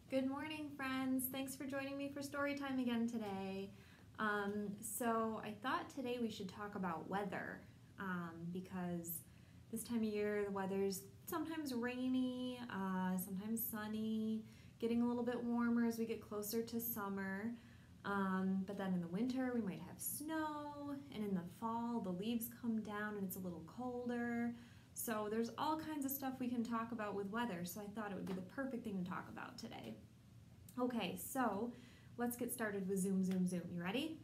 Good morning, friends. Thanks for joining me for Storytime again today. So I thought today we should talk about weather because this time of year the weather's sometimes rainy, sometimes sunny, getting a little bit warmer as we get closer to summer. But then in the winter we might have snow, and in the fall the leaves come down and it's a little colder. So there's all kinds of stuff we can talk about with weather, so I thought it would be the perfect thing to talk about today. Okay, so let's get started with zoom, zoom, zoom. You ready?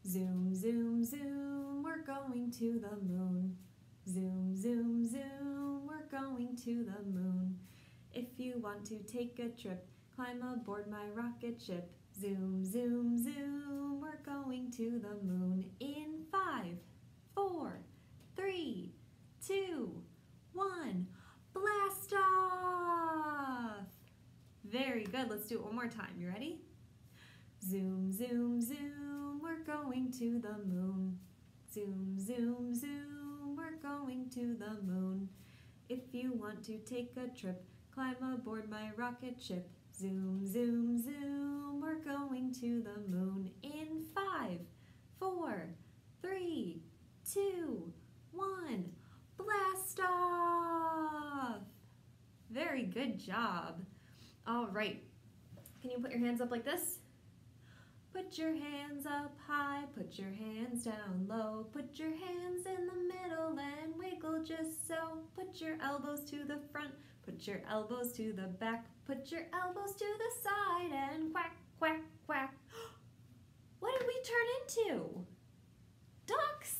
Zoom, zoom, zoom, we're going to the moon. Zoom, zoom, zoom, we're going to the moon. If you want to take a trip, climb aboard my rocket ship. Zoom, zoom, zoom, we're going to the moon in 5, 4, 3, 2, 1, blast off! Very good, let's do it one more time. You ready? Zoom, zoom, zoom, we're going to the moon. Zoom, zoom, zoom, we're going to the moon. If you want to take a trip, climb aboard my rocket ship. Zoom, zoom, zoom, we're going to the moon in 5, 4, 3, 2, 1, blast off! Very good job. All right, can you put your hands up like this? Put your hands up high, put your hands down low, put your hands in the middle and wiggle just so. Put your elbows to the front, put your elbows to the back, put your elbows to the side and quack, quack, quack. What did we turn into? Ducks!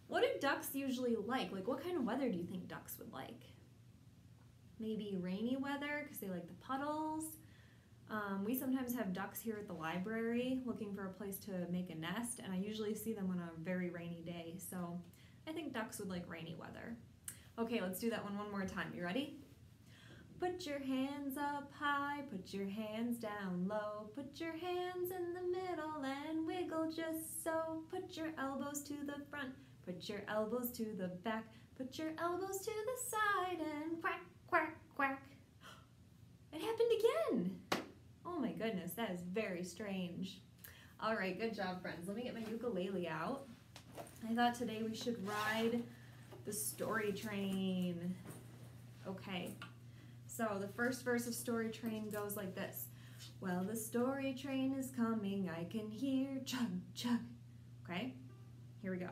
What do ducks usually like? Like, what kind of weather do you think ducks would like? Maybe rainy weather because they like the puddles. We sometimes have ducks here at the library looking for a place to make a nest, and I usually see them on a very rainy day, so I think ducks would like rainy weather. Okay, let's do that one more time. You ready? Put your hands up high, put your hands down low, put your hands in the middle and wiggle just so. Put your elbows to the front, put your elbows to the back, put your elbows to the side and quack, quack, quack. It happened again. Oh my goodness, that is very strange. All right, good job, friends. Let me get my ukulele out. I thought today we should ride the story train. Okay, so the first verse of Story Train goes like this. Well, the story train is coming, I can hear chug, chug. Okay, here we go.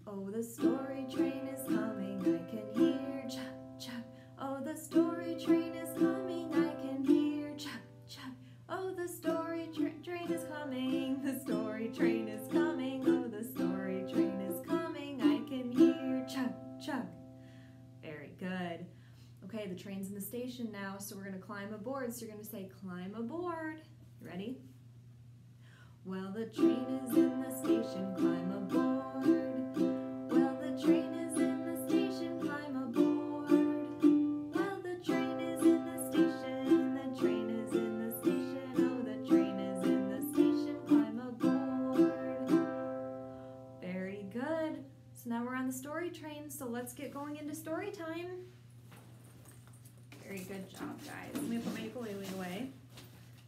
Oh, the story train is coming, I can hear chug, chug. Oh, the story train is coming, I can hear chug, chug. Oh, the story train is coming, the story train is coming. Oh, the story train is coming, I can hear chug, chug. Very good. Okay, the train's in the station now, so we're going to climb aboard. So you're going to say, climb aboard. You ready? Well, the train is in the station, climb aboard. Well, the train is in the station, climb aboard. Well, the train is in the station, the train is in the station. Oh, the train is in the station, climb aboard. Very good. So now we're on the story train, so let's get going into story time. Very good job, guys. Let me put my ukulele away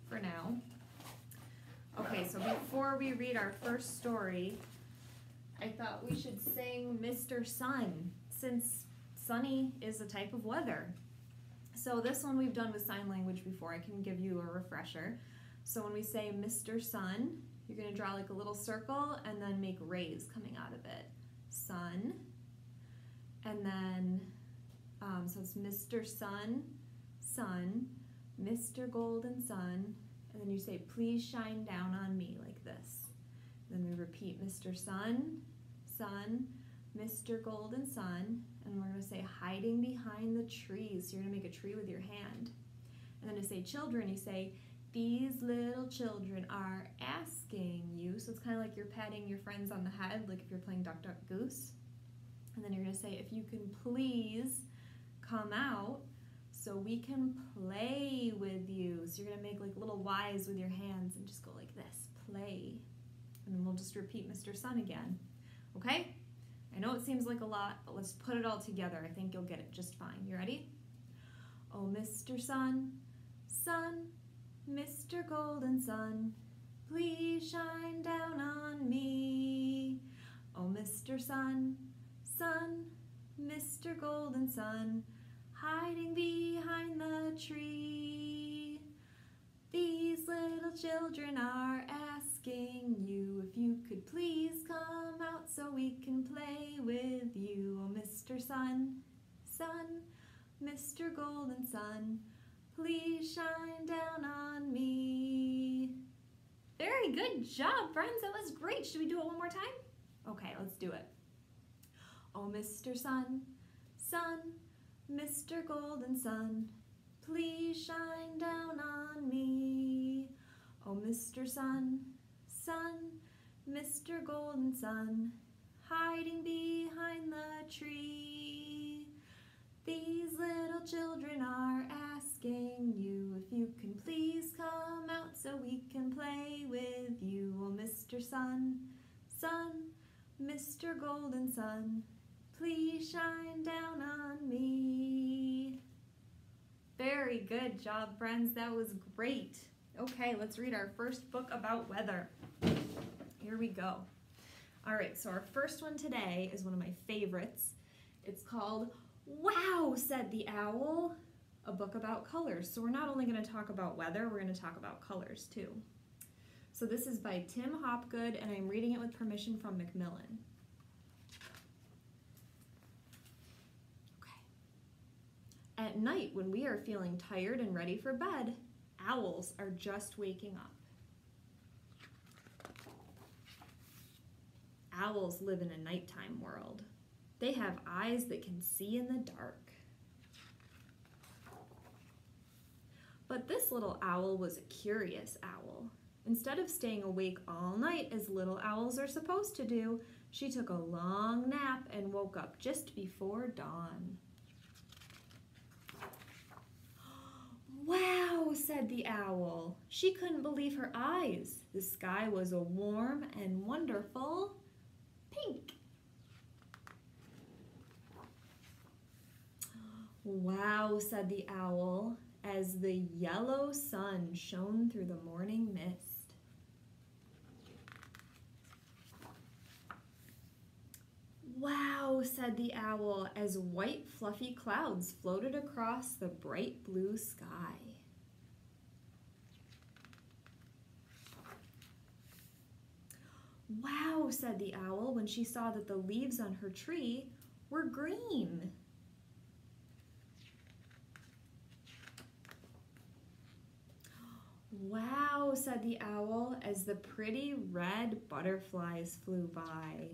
for now. Okay, so before we read our first story, I thought we should sing Mr. Sun, since sunny is a type of weather. So this one we've done with sign language before. I can give you a refresher. So when we say Mr. Sun, you're going to draw like a little circle and then make rays coming out of it. Sun, and then, so it's Mr. Sun, Sun, Mr. Golden Sun, and then you say, please shine down on me, like this. Then we repeat Mr. Sun, Sun, Mr. Golden Sun, and we're going to say hiding behind the trees. So you're going to make a tree with your hand. And then to say children, you say, these little children are asking you. So it's kind of like you're patting your friends on the head, like if you're playing Duck, Duck, Goose. And then you're going to say, if you can please come out so we can play with you. So you're going to make like little Y's with your hands and just go like this, play. And then we'll just repeat Mr. Sun again. Okay? I know it seems like a lot, but let's put it all together. I think you'll get it just fine. You ready? Oh, Mr. Sun, Sun, Mr. Golden Sun, please shine down on me. Oh, Mr. Sun, Sun, Mr. Golden Sun, hiding behind the tree. These little children are asking you if you could please come out so we can play with you. Oh, Mr. Sun, Sun, Mr. Golden Sun, please shine down on me. Very good job, friends. That was great. Should we do it one more time? Okay, let's do it. Oh, Mr. Sun, Sun, Mr. Golden Sun, please shine down on me. Oh, Mr. Sun, Sun, Mr. Golden Sun, hiding behind the tree. These little children are asking you if you can please come out so we can play with you. Oh, Mr. Sun, Sun, Mr. Golden Sun, please shine down on me. Very good job, friends. That was great. Okay, let's read our first book about weather. Here we go. All right, so our first one today is one of my favorites. It's called Wow, Said the Owl, a book about colors. So we're not only going to talk about weather, we're going to talk about colors too. So this is by Tim Hopgood, and I'm reading it with permission from Macmillan. At night, when we are feeling tired and ready for bed, owls are just waking up. Owls live in a nighttime world. They have eyes that can see in the dark. But this little owl was a curious owl. Instead of staying awake all night as little owls are supposed to do, she took a long nap and woke up just before dawn. Wow, said the owl. She couldn't believe her eyes. The sky was a warm and wonderful pink. Wow, said the owl, as the yellow sun shone through the morning mist. Wow, said the owl, as white fluffy clouds floated across the bright blue sky. Wow, said the owl, when she saw that the leaves on her tree were green. Wow, said the owl, as the pretty red butterflies flew by.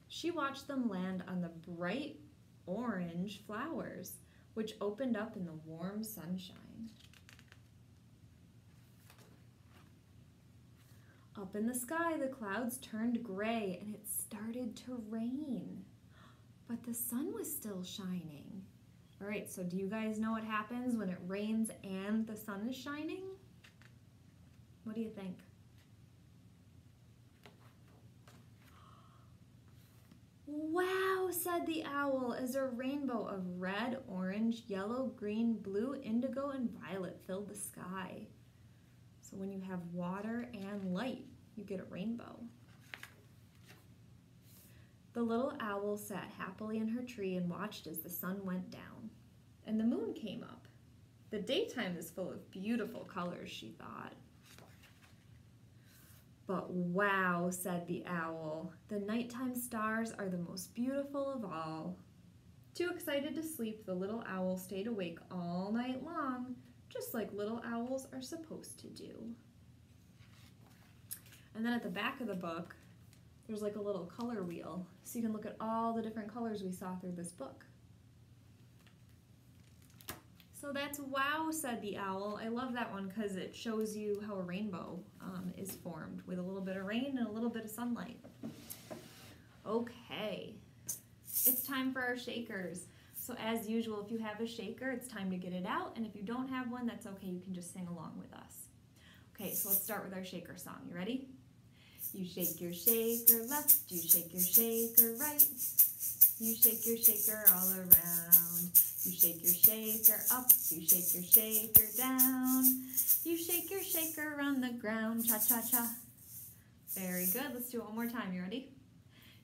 She watched them land on the bright orange flowers, which opened up in the warm sunshine. Up in the sky, the clouds turned gray and it started to rain, but the sun was still shining. All right, so do you guys know what happens when it rains and the sun is shining? What do you think? Wow, said the owl, as a rainbow of red, orange, yellow, green, blue, indigo, and violet filled the sky. So when you have water and light, you get a rainbow. The little owl sat happily in her tree and watched as the sun went down, and the moon came up. The daytime is full of beautiful colors, she thought. But wow, said the owl, the nighttime stars are the most beautiful of all. Too excited to sleep, the little owl stayed awake all night long, just like little owls are supposed to do. And then at the back of the book, there's like a little color wheel, so you can look at all the different colors we saw through this book. So that's wow, said the owl. I love that one because it shows you how a rainbow is formed with a little bit of rain and a little bit of sunlight. Okay, it's time for our shakers. So as usual, if you have a shaker, it's time to get it out. And if you don't have one, that's okay. You can just sing along with us. Okay, so let's start with our shaker song. You ready? You shake your shaker left, you shake your shaker right. You shake your shaker all around. You shake your shaker up, you shake your shaker down. You shake your shaker on the ground, cha-cha-cha. Very good, let's do it one more time, you ready?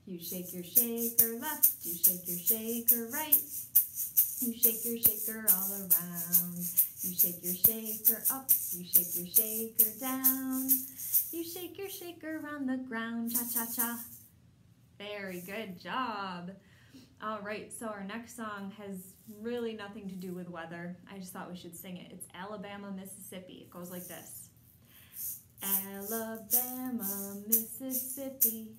You shake your shaker left, you shake your shaker right. You shake your shaker all around. You shake your shaker up, you shake your shaker down. You shake your shaker on the ground, cha-cha-cha. Very good job. All right, so our next song has really nothing to do with weather. I just thought we should sing it. It's Alabama, Mississippi. It goes like this. Alabama, Mississippi,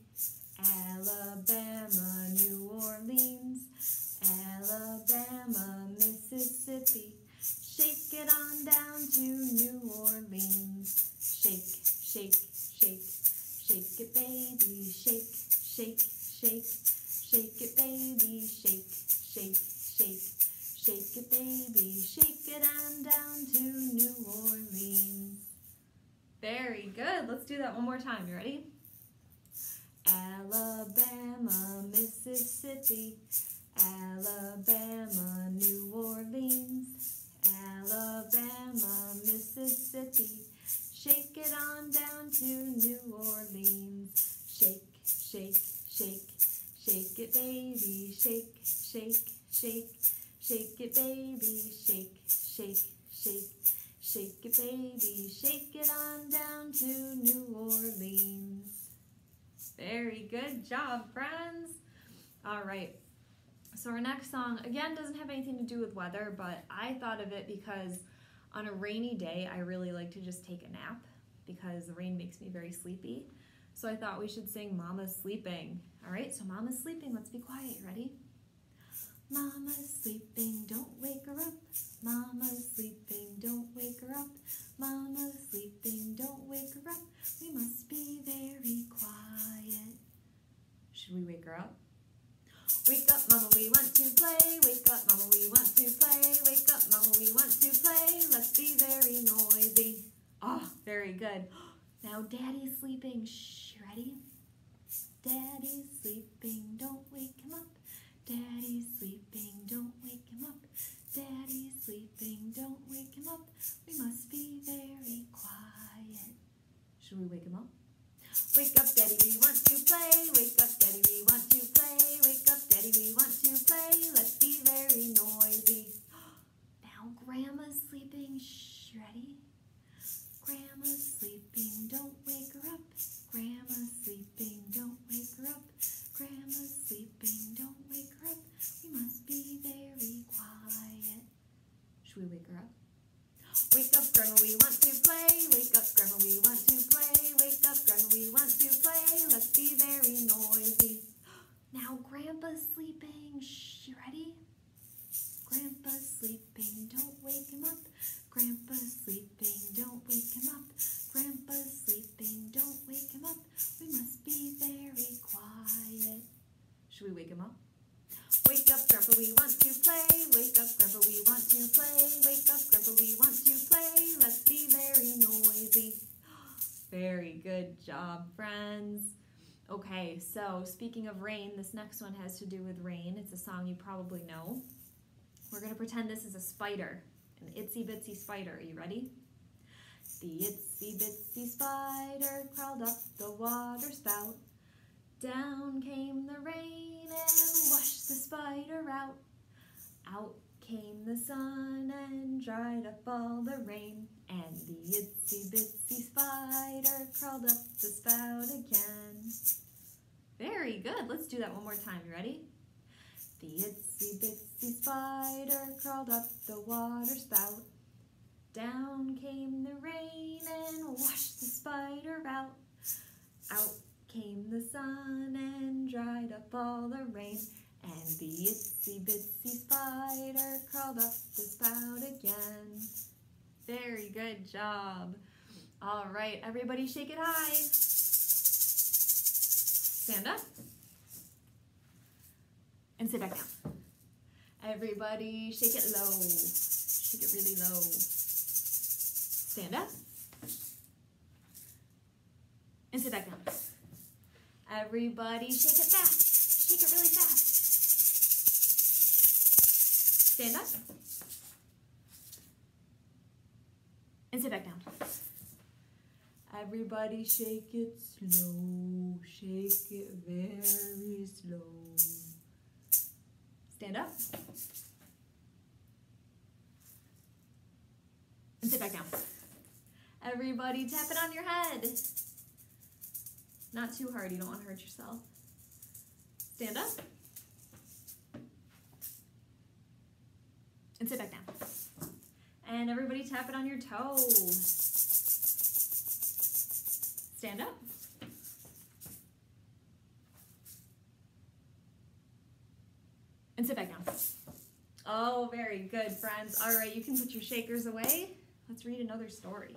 Alabama, New Orleans, Alabama, Mississippi, shake it on down to New Orleans. Shake, shake, shake, shake it, baby, shake, shake, shake, shake it, baby, shake, shake, shake, shake it, baby, shake it on down to New Orleans. Very good. Let's do that one more time. You ready? Alabama, Mississippi, Alabama, New Orleans, Alabama, Mississippi, shake it on down to New Orleans. Shake, shake, shake, shake it, baby, shake, shake, shake, shake it, baby, shake, shake, shake, shake it, baby, shake it on down to New Orleans. Very good job, friends. All right, so our next song, again, doesn't have anything to do with weather, but I thought of it because on a rainy day, I really like to just take a nap because the rain makes me very sleepy. So I thought we should sing Mama's Sleeping. All right, so Mama's sleeping. Let's be quiet. Ready? Mama's sleeping, don't wake her up. Mama's sleeping, don't wake her up. Mama's sleeping, don't wake her up. We must be very quiet. Should we wake her up? Wake up, Mama, we want to play. Wake up, Mama, we want to play. Wake up, Mama, we want to play. Let's be very noisy. Oh, very good. Now Daddy's sleeping. Shh, ready? Daddy's sleeping, don't wake him up. Daddy's sleeping, don't wake him up. Daddy's sleeping, don't wake him up. We must be very quiet. Should we wake him up? Wake up, Daddy, we want to play. Wake up, Daddy, we want to play. Wake up, Daddy, we want to play. Let's be very noisy. Now Grandma's sleeping. Shh, ready? Grandma's sleeping, don't wake her up. Grandma's sleeping, don't wake her up. Grandma's sleeping, don't wake her up. We must be very quiet. Should we wake her up? Wake up, Grandma, we want to play. Wake up, Grandma, we want to play. Wake up, Grandma, we want to play. Let's be very noisy. Now Grandpa's sleeping. Shh, you ready? Grandpa's sleeping, don't wake him up. Grandpa's sleeping, don't wake him up. Grandpa's sleeping, don't wake him up. We must be very quiet. Should we wake him up? Wake up, Grandpa, we want to play. Wake up, Grandpa, we want to play. Wake up, Grandpa, we want to play. Let's be very noisy. Very good job, friends. Okay, so speaking of rain, this next one has to do with rain. It's a song you probably know. We're going to pretend this is a spider, an itsy bitsy spider. Are you ready? The itsy bitsy spider crawled up the water spout. Down came the rain and washed the spider out. Out came the sun and dried up all the rain. And the itsy bitsy spider crawled up the spout again. Very good. Let's do that one more time. You ready? The itsy bitsy spider crawled up the water spout. Down came the rain and washed the spider out. Out came the sun and dried up all the rain. And the itsy bitsy spider crawled up the spout again. Very good job. All right, everybody shake it high. Stand up. And sit back down. Everybody shake it low. Shake it really low. Stand up. And sit back down. Everybody shake it fast. Shake it really fast. Stand up. And sit back down. Everybody shake it slow. Shake it very slow. Stand up. And sit back down. Everybody tap it on your head. Not too hard, you don't want to hurt yourself. Stand up. And sit back down. And everybody tap it on your toe. Stand up. And sit back down. Oh, very good, friends. All right, you can put your shakers away. Let's read another story.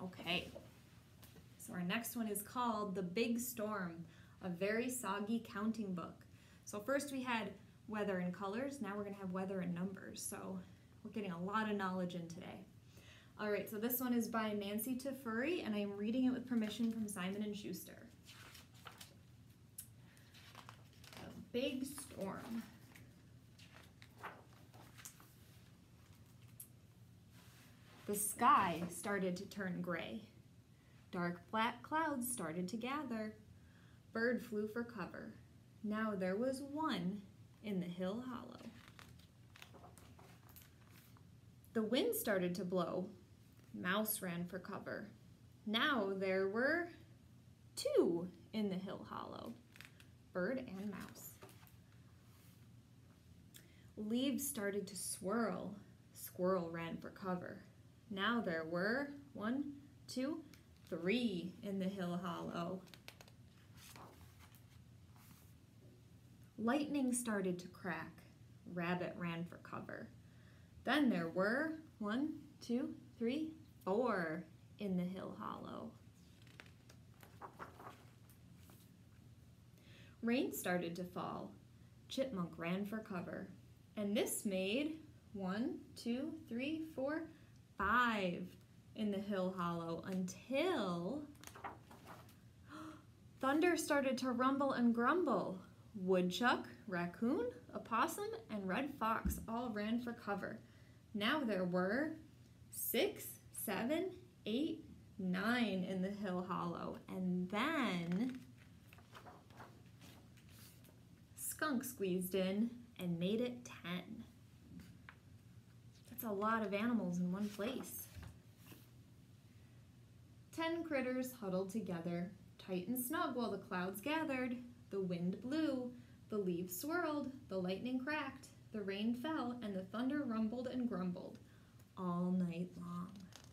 Okay. So our next one is called The Big Storm, a very soggy counting book. So first we had weather and colors. Now we're going to have weather and numbers. So we're getting a lot of knowledge in today. All right, so this one is by Nancy Tefuri, and I'm reading it with permission from Simon & Schuster. A big storm. The sky started to turn gray. Dark black clouds started to gather. Bird flew for cover. Now there was one in the hill hollow. The wind started to blow. Mouse ran for cover. Now there were two in the hill hollow. Bird and mouse. Leaves started to swirl. Squirrel ran for cover. Now there were 1, 2, 3 in the hill hollow. Lightning started to crack. Rabbit ran for cover. Then there were 1, 2, 3, 4 in the hill hollow. Rain started to fall. Chipmunk ran for cover. And this made 1, 2, 3, 4, 5 in the hill hollow until thunder started to rumble and grumble. Woodchuck, raccoon, opossum, and red fox all ran for cover. Now there were 6, 7, 8, 9 in the hill hollow. And then skunk squeezed in and made it 10. That's a lot of animals in one place. 10 critters huddled together, tight and snug while the clouds gathered. The wind blew, the leaves swirled, the lightning cracked, the rain fell, and the thunder rumbled and grumbled all night long.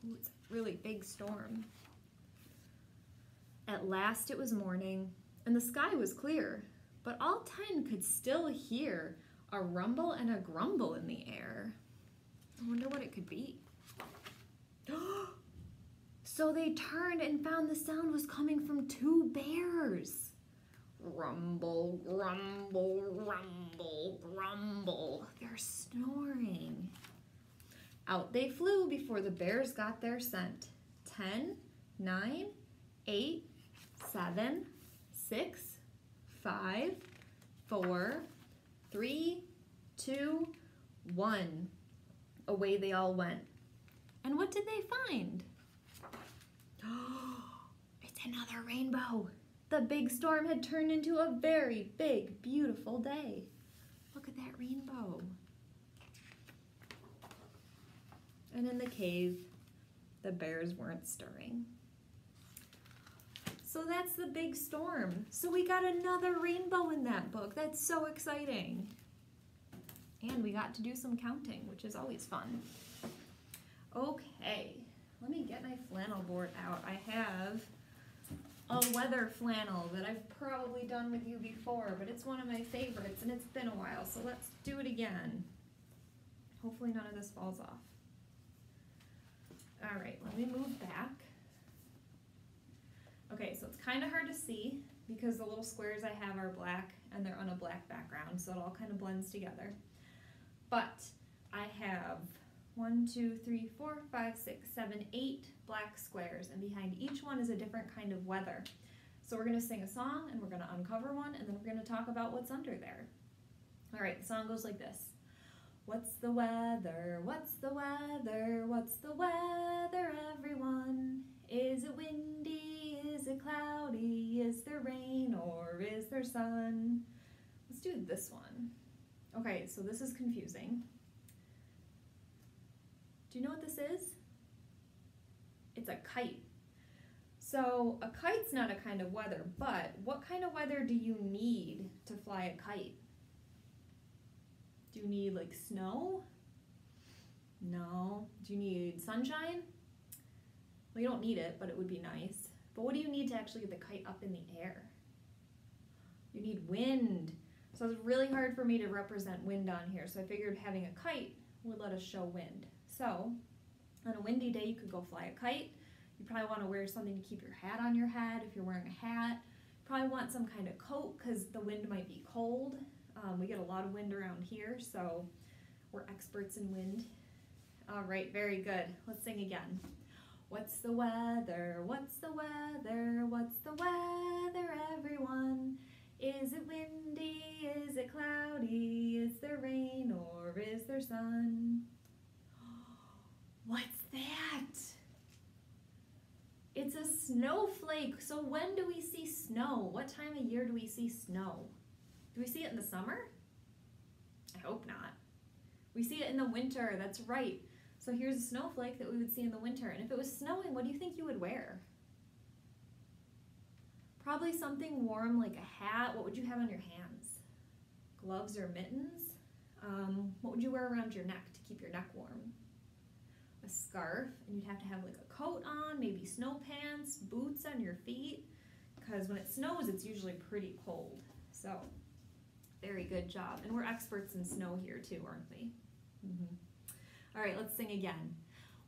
Ooh, it's a really big storm. At last it was morning, and the sky was clear, but all 10 could still hear a rumble and a grumble in the air. I wonder what it could be. So they turned and found the sound was coming from 2 bears. Rumble, grumble, rumble, grumble. They're snoring. Out they flew before the bears got their scent. 10, 9, 8, 7, 6, 5, 4, 3, 2, 1. Away they all went. And what did they find? It's another rainbow. The big storm had turned into a very big, beautiful day. Look at that rainbow. And in the cave, the bears weren't stirring. So that's the big storm. So we got another rainbow in that book. That's so exciting. And we got to do some counting, which is always fun. Okay, let me get my flannel board out. I have a leather flannel that I've probably done with you before, but it's one of my favorites and it's been a while, so let's do it again. Hopefully none of this falls off. All right, let me move back. Okay, so it's kind of hard to see because the little squares I have are black and they're on a black background, so it all kind of blends together. But I have 1, 2, 3, 4, 5, 6, 7, 8 black squares, and behind each one is a different kind of weather. So we're going to sing a song and we're going to uncover one and then we're going to talk about what's under there. All right, the song goes like this. What's the weather? What's the weather? What's the weather, everyone? Is it windy? Is it cloudy? Is there rain or is there sun? Let's do this one. Okay, so this is confusing. Do you know what this is? It's a kite. So a kite's not a kind of weather, but what kind of weather do you need to fly a kite? Do you need like snow? No. Do you need sunshine? Well, you don't need it, but it would be nice. But what do you need to actually get the kite up in the air? You need wind. So it's really hard for me to represent wind on here, so I figured having a kite would let us show wind. So on a windy day, you could go fly a kite. You probably want to wear something to keep your hat on your head if you're wearing a hat. You probably want some kind of coat because the wind might be cold. We get a lot of wind around here, so we're experts in wind. All right, very good. Let's sing again. What's the weather? What's the weather? What's the weather, everyone? Is it windy? Is it cloudy? Is there rain or is there sun? What's that? It's a snowflake. So when do we see snow? What time of year do we see snow? Do we see it in the summer? I hope not. We see it in the winter, that's right. So here's a snowflake that we would see in the winter. And if it was snowing, what do you think you would wear? Probably something warm like a hat. What would you have on your hands? Gloves or mittens? What would you wear around your neck to keep your neck warm? A scarf, and you'd have to have like a coat on, maybe snow pants, boots on your feet, because when it snows, it's usually pretty cold. So, very good job. And we're experts in snow here too, aren't we? All right, let's sing again.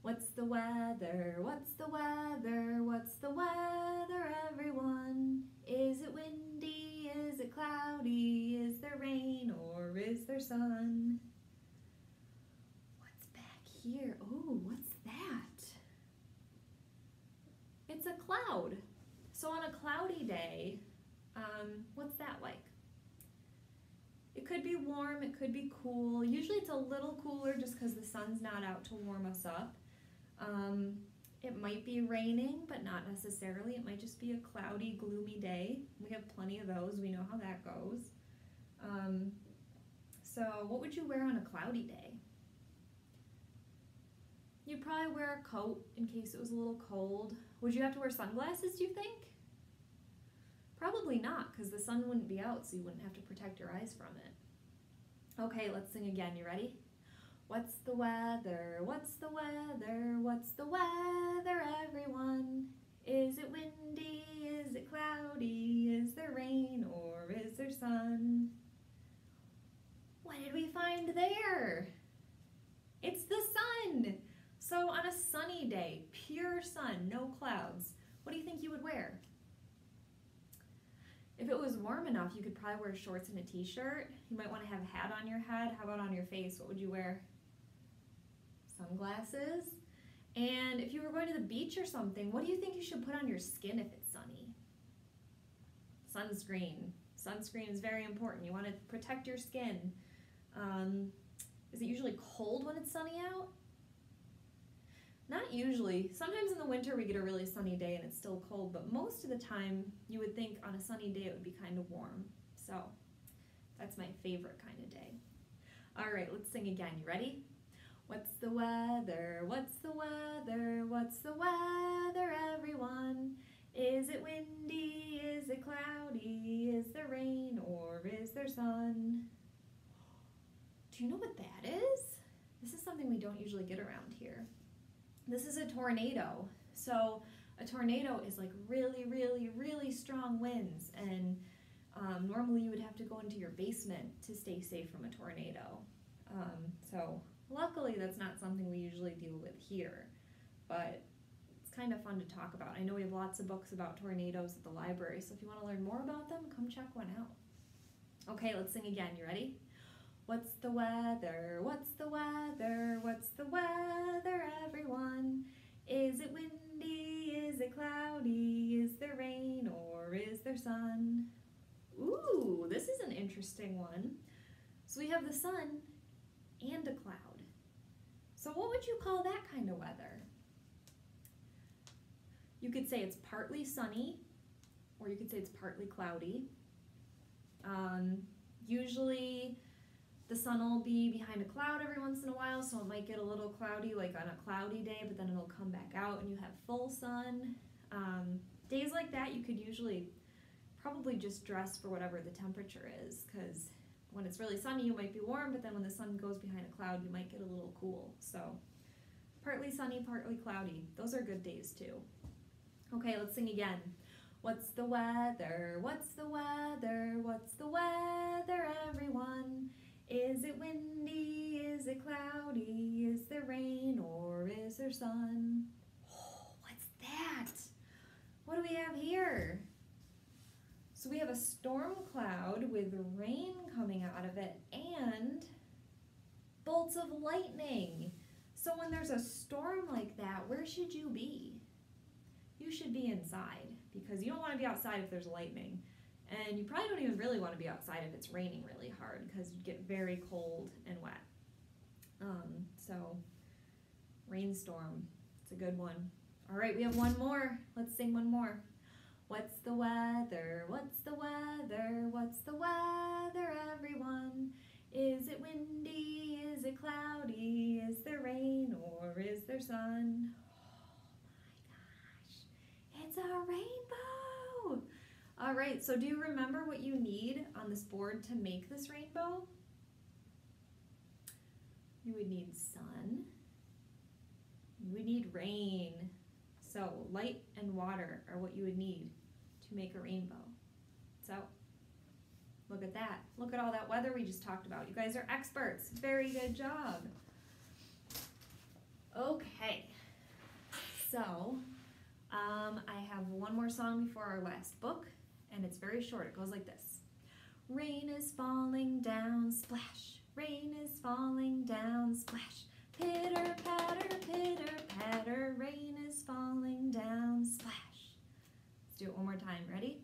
What's the weather? What's the weather? What's the weather, everyone? Is it windy? Is it cloudy? Is there rain or is there sun? What's back here? Oh, what's that? It's a cloud. So on a cloudy day, what's that like? It could be warm, it could be cool. Usually it's a little cooler just because the sun's not out to warm us up. It might be raining, but not necessarily. It might just be a cloudy, gloomy day. We have plenty of those. We know how that goes. So what would you wear on a cloudy day? You'd probably wear a coat in case it was a little cold. Would you have to wear sunglasses, do you think? Probably not, because the sun wouldn't be out, so you wouldn't have to protect your eyes from it. Okay, let's sing again. You ready? What's the weather? What's the weather? What's the weather, everyone? Is it windy? Is it cloudy? Is there rain or is there sun? What did we find there? It's the sun! So on a sunny day, pure sun, no clouds, what do you think you would wear? If it was warm enough, you could probably wear shorts and a t-shirt. You might want to have a hat on your head. How about on your face? What would you wear? Sunglasses. And if you were going to the beach or something, what do you think you should put on your skin if it's sunny? Sunscreen. Sunscreen is very important. You want to protect your skin. Is it usually cold when it's sunny out? Not usually. Sometimes in the winter we get a really sunny day and it's still cold, but most of the time you would think on a sunny day it would be kind of warm. So that's my favorite kind of day. All right, let's sing again. You ready? What's the weather? What's the weather? What's the weather, everyone? Is it windy? Is it cloudy? Is there rain or is there sun? Do you know what that is? This is something we don't usually get around here. This is a tornado. So a tornado is like really, really, really strong winds, and normally you would have to go into your basement to stay safe from a tornado. So luckily that's not something we usually deal with here, but it's kind of fun to talk about. I know we have lots of books about tornadoes at the library, so if you want to learn more about them, come check one out. Okay, let's sing again. You ready? What's the weather? What's the weather? What's the weather, everyone? Is it windy? Is it cloudy? Is there rain or is there sun? Ooh, this is an interesting one. So we have the sun and a cloud. So what would you call that kind of weather? You could say it's partly sunny, or you could say it's partly cloudy. Usually the sun will be behind a cloud every once in a while, so it might get a little cloudy like on a cloudy day, but then it'll come back out and you have full sun. Days like that, you could usually probably just dress for whatever the temperature is, because when it's really sunny, you might be warm, but then when the sun goes behind a cloud, you might get a little cool. So partly sunny, partly cloudy. Those are good days too. Okay, let's sing again. What's the weather? What's the weather? What's the weather, everyone? Is it windy? Is it cloudy? Is there rain or is there sun? Oh, what's that? What do we have here? So we have a storm cloud with rain coming out of it and bolts of lightning. So when there's a storm like that, where should you be? You should be inside, because you don't want to be outside if there's lightning. And you probably don't even really want to be outside if it's raining really hard, because you'd get very cold and wet. So rainstorm, it's a good one. All right, we have one more. Let's sing one more. What's the weather? What's the weather? What's the weather, everyone? Is it windy? Is it cloudy? Is there rain or is there sun? It's a rainbow! All right, so do you remember what you need on this board to make this rainbow? You would need sun. You would need rain. So light and water are what you would need to make a rainbow. So look at that. Look at all that weather we just talked about. You guys are experts. Very good job. Okay, so I have one more song before our last book, and it's very short. It goes like this. Rain is falling down, splash. Rain is falling down, splash. Pitter, patter, rain is falling down, splash. Let's do it one more time. Ready?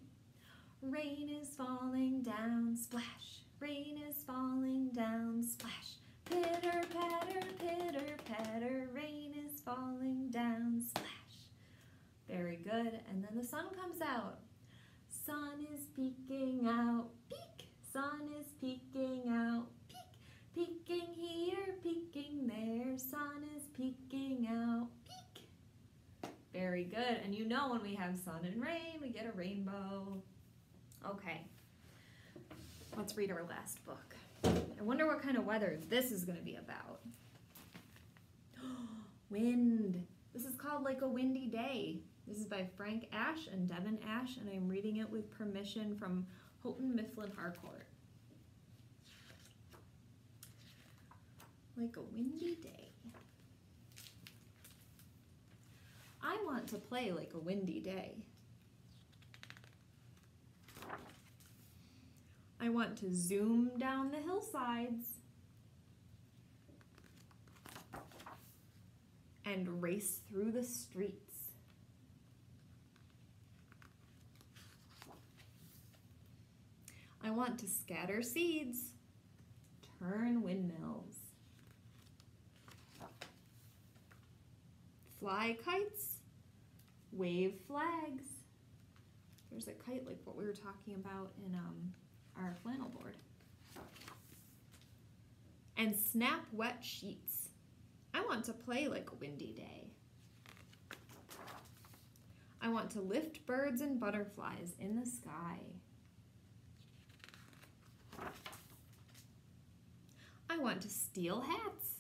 Rain is falling down, splash. Rain is falling down, splash. Pitter, patter, rain is falling down, splash. Very good. And then the sun comes out. Sun is peeking out, peek. Sun is peeking out, peek. Peeking here, peeking there. Sun is peeking out, peek. Very good. And you know when we have sun and rain, we get a rainbow. Okay. Let's read our last book. I wonder what kind of weather this is going to be about. Wind. This is called Like a Windy Day. This is by Frank Ash and Devin Ash, and I'm reading it with permission from Houghton Mifflin Harcourt. Like a windy day. I want to play like a windy day. I want to zoom down the hillsides and race through the streets. I want to scatter seeds, turn windmills, fly kites, wave flags. There's a kite like what we were talking about in our flannel board. And snap wet sheets. I want to play like a windy day. I want to lift birds and butterflies in the sky. I want to steal hats.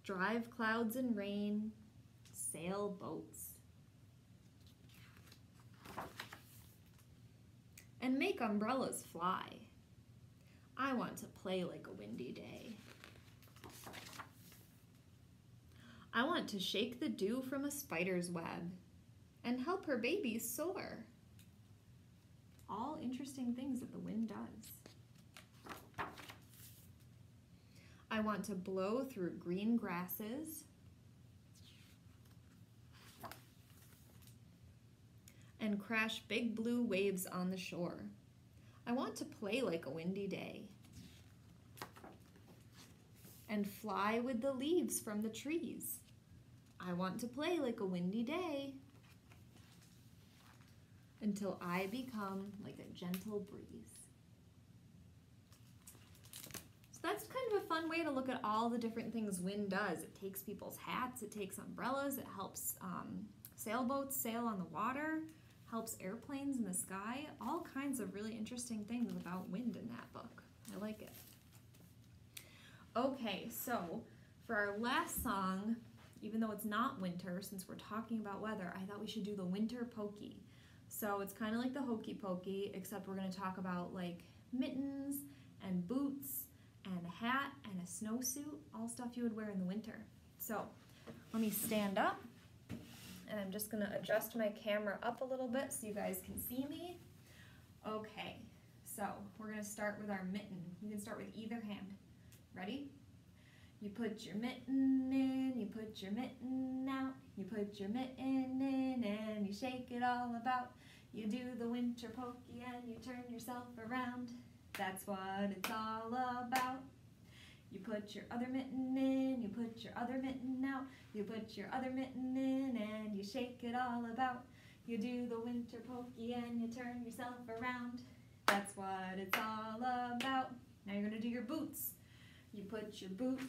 Drive clouds in rain, sail boats. And make umbrellas fly. I want to play like a windy day. I want to shake the dew from a spider's web and help her babies soar. All interesting things that the wind does. I I want to blow through green grasses and crash big blue waves on the shore. I want to play like a windy day and fly with the leaves from the trees. I want to play like a windy day until I become like a gentle breeze. So that's kind of a fun way to look at all the different things wind does. It takes people's hats, it takes umbrellas, it helps sailboats sail on the water, helps airplanes in the sky, all kinds of really interesting things about wind in that book. I like it. Okay, so for our last song, even though it's not winter, since we're talking about weather, I thought we should do the Winter Pokey. So it's kind of like the Hokey Pokey, except we're going to talk about like mittens and boots and a hat and a snowsuit, all stuff you would wear in the winter. So let me stand up, and I'm just going to adjust my camera up a little bit so you guys can see me. Okay, so we're going to start with our mitten. You can start with either hand. Ready? You put your mitten in, you put your mitten out, you put your mitten in and you shake it all about. You do the Winter Pokey and you turn yourself around. That's what it's all about. You put your other mitten in, you put your other mitten out, you put your other mitten in and you shake it all about. You do the Winter Pokey and you turn yourself around. That's what it's all about. Now you're going to do your boots. You put your boot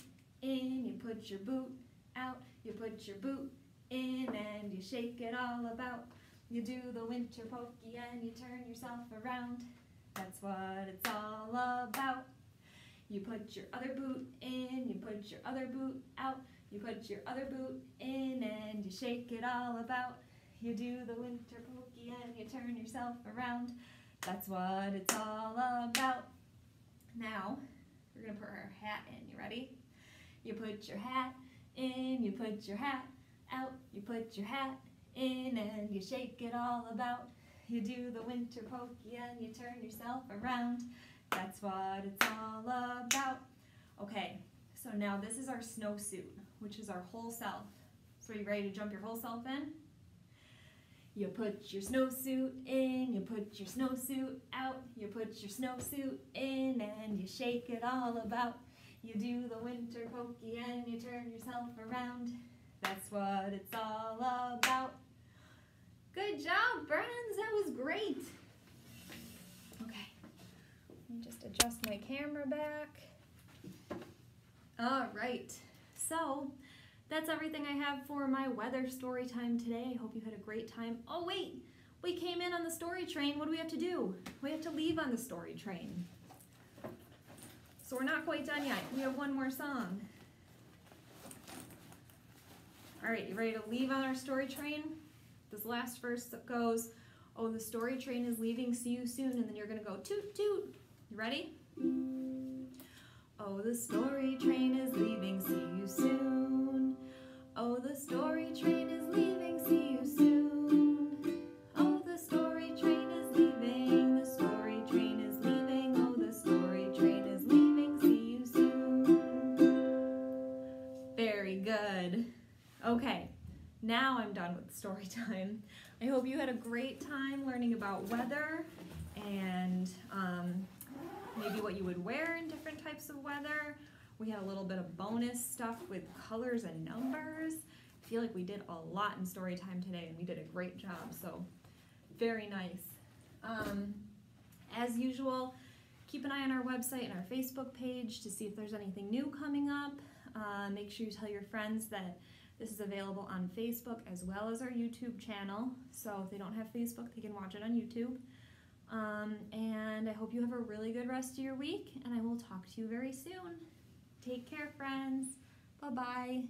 in, you put your boot out, you put your boot in and you shake it all about. You do the Winter Pokey and you turn yourself around. That's what it's all about. You put your other boot in, you put your other boot out, you put your other boot in and you shake it all about. You do the Winter Pokey and you turn yourself around. That's what it's all about. Now, we're going to put our hat in. You ready? You put your hat in, you put your hat out, you put your hat in and you shake it all about. You do the Winter Pokey and you turn yourself around. That's what it's all about. Okay, so now this is our snowsuit, which is our whole self. So are you ready to jump your whole self in? You put your snowsuit in, you put your snowsuit out, you put your snowsuit in and you shake it all about. You do the Winter Pokey and you turn yourself around. That's what it's all about. Good job, friends. That was great. Okay, let me just adjust my camera back. All right, so that's everything I have for my weather story time today. I hope you had a great time. Oh wait, we came in on the story train. What do we have to do? We have to leave on the story train. So we're not quite done yet. We have one more song. All right, you ready to leave on our story train? This last verse that goes, oh, the story train is leaving, see you soon, and then you're gonna go toot toot. You ready? Oh, the story train is leaving, see you soon. Oh, the story train is leaving, see you soon. Oh, the story train is leaving, the story train is leaving. Oh, the story train is leaving, see you soon. Very good. Okay, now I'm done with story time. I hope you had a great time learning about weather and maybe what you would wear in different types of weather. We had a little bit of bonus stuff with colors and numbers. I feel like we did a lot in story time today and we did a great job, so very nice. As usual, keep an eye on our website and our Facebook page to see if there's anything new coming up. Make sure you tell your friends that this is available on Facebook as well as our YouTube channel. So if they don't have Facebook, they can watch it on YouTube. And I hope you have a really good rest of your week, and I will talk to you very soon. Take care, friends. Bye-bye.